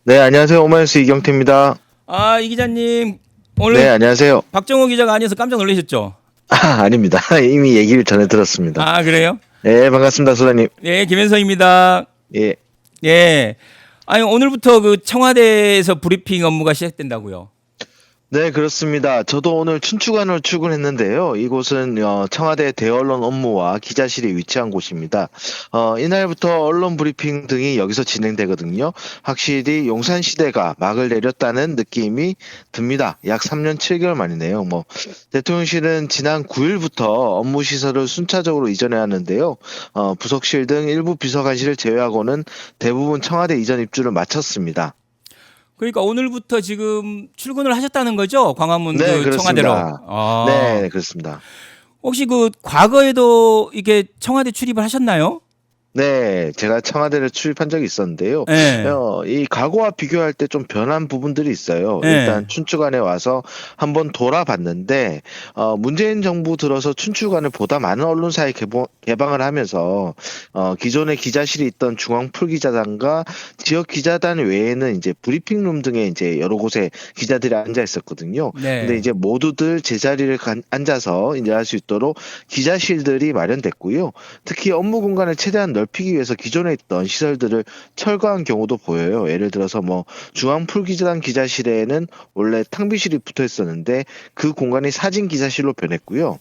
네, 안녕하세요. 오마이뉴스 이경태입니다. 아, 이 기자님, 네, 오늘 안녕하세요. 박정호 기자가 아니어서 깜짝 놀라셨죠? 아닙니다. 이미 얘기를 전에 들었습니다. 아, 그래요? 네, 반갑습니다, 소장님. 네, 김현성입니다. 예. 예. 아니, 오늘부터 그 청와대에서 브리핑 업무가 시작된다고요. 네, 그렇습니다. 저도 오늘 춘추관으로 출근했는데요. 이곳은 청와대 대언론 업무와 기자실이 위치한 곳입니다. 이날부터 언론 브리핑 등이 여기서 진행되거든요. 확실히 용산시대가 막을 내렸다는 느낌이 듭니다. 약 3년 7개월 만이네요. 대통령실은 지난 9일부터 업무 시설을 순차적으로 이전해야 하는데요. 부속실 등 일부 비서관실을 제외하고는 대부분 청와대 이전 입주를 마쳤습니다. 그러니까 오늘부터 지금 출근을 하셨다는 거죠? 광화문 네, 그 청와대로. 그렇습니다. 아, 네, 그렇습니다. 혹시 그 과거에도 이게 청와대 출입을 하셨나요? 네, 제가 청와대를 출입한 적이 있었는데요. 예. 이 과거와 비교할 때 좀 변한 부분들이 있어요. 예. 일단 춘추관에 와서 한번 돌아봤는데, 문재인 정부 들어서 춘추관을 보다 많은 언론사에 개방을 하면서, 기존에 기자실이 있던 중앙 풀기자단과 지역 기자단 외에는 이제 브리핑룸 등에 이제 여러 곳에 기자들이 앉아 있었거든요. 근데 네. 이제 모두들 제자리를 앉아서 이제 할 수 있도록 기자실들이 마련됐고요. 특히 업무 공간을 최대한 넓히기 위해서 기존에 있던 시설들을 철거한 경우도 보여요. 예를 들어서 중앙 풀기자단 기자실에는 원래 탕비실이 붙어 있었는데 그 공간이 사진 기자실로 변했고요.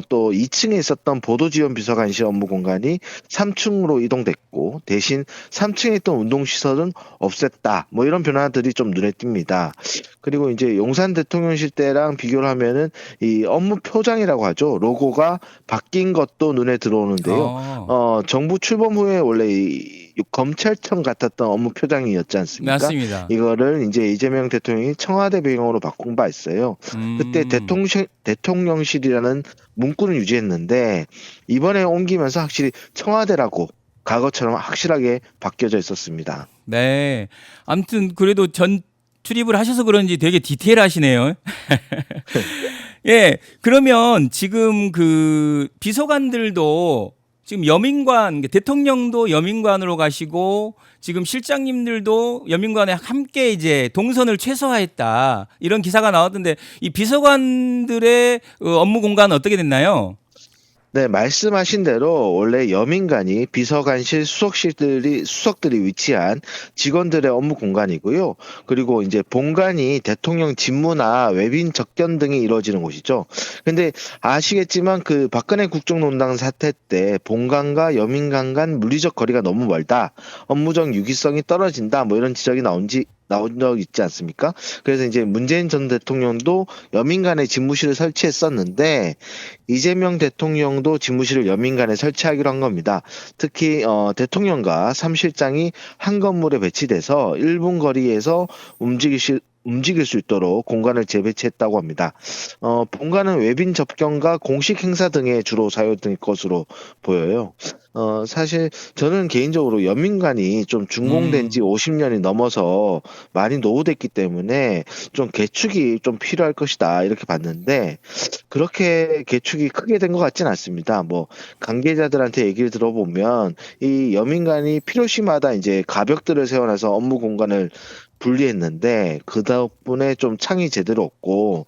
또 2층에 있었던 보도지원비서관실 업무 공간이 3층으로 이동됐고 대신 3층에 있던 운동시설은 없앴다. 이런 변화들이 좀 눈에 띕니다. 그리고 이제 용산 대통령실 때랑 비교를 하면은 이 업무 표장이라고 하죠. 로고가 바뀐 것도 눈에 들어오는데요. 어, 정부 출범 후에 원래 이 검찰청 같았던 업무 표장이었지 않습니까? 맞습니다. 이거를 이제 이재명 대통령이 청와대 배경으로 바꾼 바 있어요. 그때 음. 대통령실이라는 문구는 유지했는데 이번에 옮기면서 확실히 청와대라고 과거처럼 확실하게 바뀌어져 있었습니다. 네. 아무튼 그래도 전 출입을 하셔서 그런지 되게 디테일하시네요. 예. 그러면 지금 그 비서관들도 지금 여민관, 그러니까 대통령도 여민관으로 가시고 지금 실장님들도 여민관에 함께 이제 동선을 최소화했다. 이런 기사가 나왔던데 이 비서관들의 업무 공간은 어떻게 됐나요? 네, 말씀하신 대로 원래 여민관이 비서관실 수석들이 위치한 직원들의 업무 공간이고요. 그리고 이제 본관이 대통령 집무나 외빈 접견 등이 이루어지는 곳이죠. 근데 아시겠지만 그 박근혜 국정농단 사태 때 본관과 여민관 간 물리적 거리가 너무 멀다. 업무적 유기성이 떨어진다. 이런 지적이 나온 적 있지 않습니까? 그래서 이제 문재인 전 대통령도 여민관에 집무실을 설치했었는데 이재명 대통령도 집무실을 여민관에 설치하기로 한 겁니다. 특히 대통령과 사무실장이 한 건물에 배치돼서 1분 거리에서 움직일 수 있도록 공간을 재배치했다고 합니다. 본관은 외빈 접견과 공식 행사 등에 주로 사용될 것으로 보여요. 사실 저는 개인적으로 여민관이 좀 준공된 지 음. 50년이 넘어서 많이 노후됐기 때문에 좀 개축이 좀 필요할 것이다 이렇게 봤는데 그렇게 개축이 크게 된 것 같진 않습니다. 관계자들한테 얘기를 들어보면 이 여민관이 필요시마다 이제 가벽들을 세워놔서 업무 공간을 분리했는데 그 덕분에 좀 창이 제대로 없고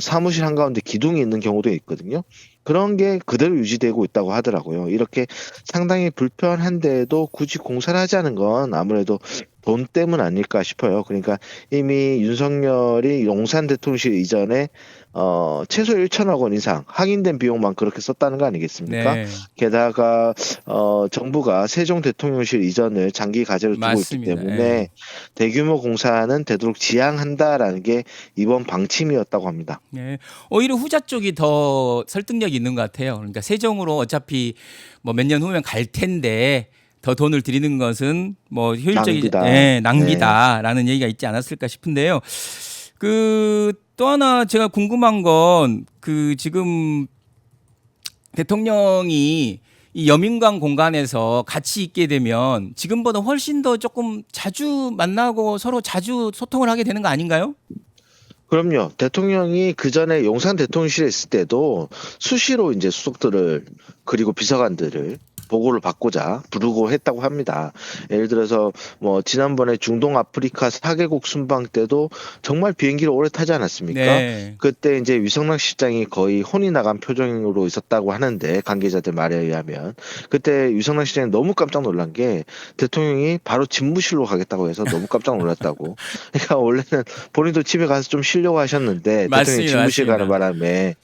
사무실 한가운데 기둥이 있는 경우도 있거든요. 그런 게 그대로 유지되고 있다고 하더라고요. 이렇게 상당히 불편한데도 굳이 공사를 하지 않은 건 아무래도 돈 때문 아닐까 싶어요. 그러니까 이미 윤석열이 용산 대통령실 이전에 최소 1천억 원 이상 항인된 비용만 그렇게 썼다는 거 아니겠습니까? 네. 게다가 정부가 세종 대통령실 이전을 장기 과제로 두고 있기 맞습니다. 예. 때문에 대규모 공사는 되도록 지양한다라는 게 이번 방침이었다고 합니다. 네. 오히려 후자 쪽이 더 설득력이 있는 것 같아요. 그러니까 세종으로 어차피 뭐 몇 년 후면 갈 텐데 더 돈을 들이는 것은 뭐 효율적이지, 낭비다. 예, 네. 낭비다라는 얘기가 있지 않았을까 싶은데요. 그 또 하나 제가 궁금한 건 그 지금 대통령이 이 여민관 공간에서 같이 있게 되면 지금보다 훨씬 더 조금 자주 만나고 서로 자주 소통을 하게 되는 거 아닌가요? 그럼요. 대통령이 그 전에 용산 대통령실에 있을 때도 수시로 이제 수석들을 그리고 비서관들을 보고를 받고자 부르고 했다고 합니다. 예를 들어서 뭐 지난번에 중동 아프리카 4개국 순방 때도 정말 비행기를 오래 타지 않았습니까? 네. 그때 이제 유성락 실장이 거의 혼이 나간 표정으로 있었다고 하는데 관계자들 말에 의하면 그때 유성락 실장이 너무 깜짝 놀란 게 대통령이 바로 집무실로 가겠다고 해서 너무 깜짝 놀랐다고. 그러니까 원래는 본인도 집에 가서 좀 쉬려고 하셨는데 대통령이 맞습니다. 집무실 가는 맞습니다. 바람에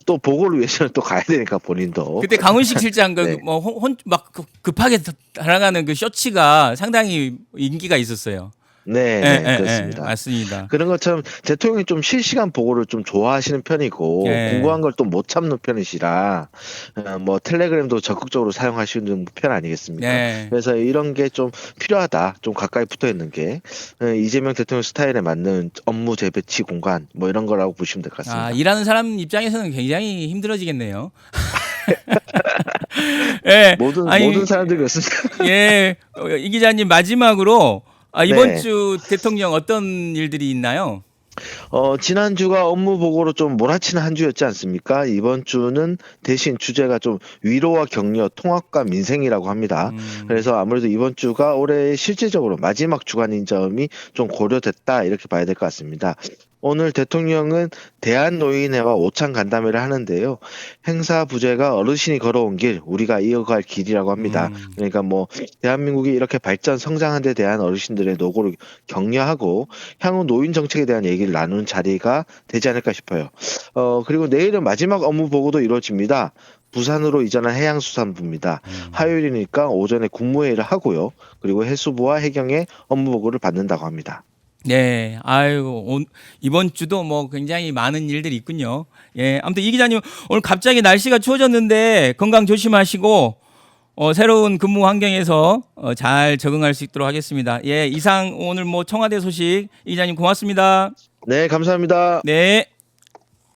또 보고를 위해서는 또 가야 되니까 본인도. 그때 강훈식 실장 네. 그뭐막 급하게 달아가는 그 쇼츠가 상당히 인기가 있었어요. 네, 네, 그렇습니다. 맞습니다. 그런 것처럼 대통령이 좀 실시간 보고를 좀 좋아하시는 편이고 예. 궁금한 걸 또 못 참는 편이시라 뭐 텔레그램도 적극적으로 사용하시는 편 아니겠습니까? 네. 그래서 이런 게 좀 필요하다. 좀 가까이 붙어 있는 게 이재명 대통령 스타일에 맞는 업무 재배치 공간 뭐 이런 거라고 보시면 될 것 같습니다. 아, 일하는 사람 입장에서는 굉장히 힘들어지겠네요. 예. 모든 사람들이 그렇습니다. 예. 이 기자님 마지막으로 이번 네. 주 대통령 어떤 일들이 있나요? 지난주가 업무 보고로 좀 몰아치는 한 주였지 않습니까? 이번 주는 대신 주제가 좀 위로와 격려, 통합과 민생이라고 합니다. 그래서 아무래도 이번 주가 올해 실질적으로 마지막 주간인 점이 좀 고려됐다 이렇게 봐야 될 것 같습니다. 오늘 대통령은 대한노인회와 오찬 간담회를 하는데요. 행사 부제가 어르신이 걸어온 길, 우리가 이어갈 길이라고 합니다. 그러니까 뭐 대한민국이 이렇게 발전 성장한 데 대한 어르신들의 노고를 격려하고 향후 노인 정책에 대한 얘기를 나누는 자리가 되지 않을까 싶어요. 그리고 내일은 마지막 업무 보고도 이루어집니다. 부산으로 이전한 해양수산부입니다. 화요일이니까 오전에 국무회의를 하고요. 그리고 해수부와 해경의 업무 보고를 받는다고 합니다. 네, 아이고 이번 주도 뭐 굉장히 많은 일들이 있군요. 예, 아무튼 이 기자님 오늘 갑자기 날씨가 추워졌는데 건강 조심하시고 새로운 근무 환경에서 잘 적응할 수 있도록 하겠습니다. 예, 이상 오늘 뭐 청와대 소식 이 기자님 고맙습니다. 네, 감사합니다. 네.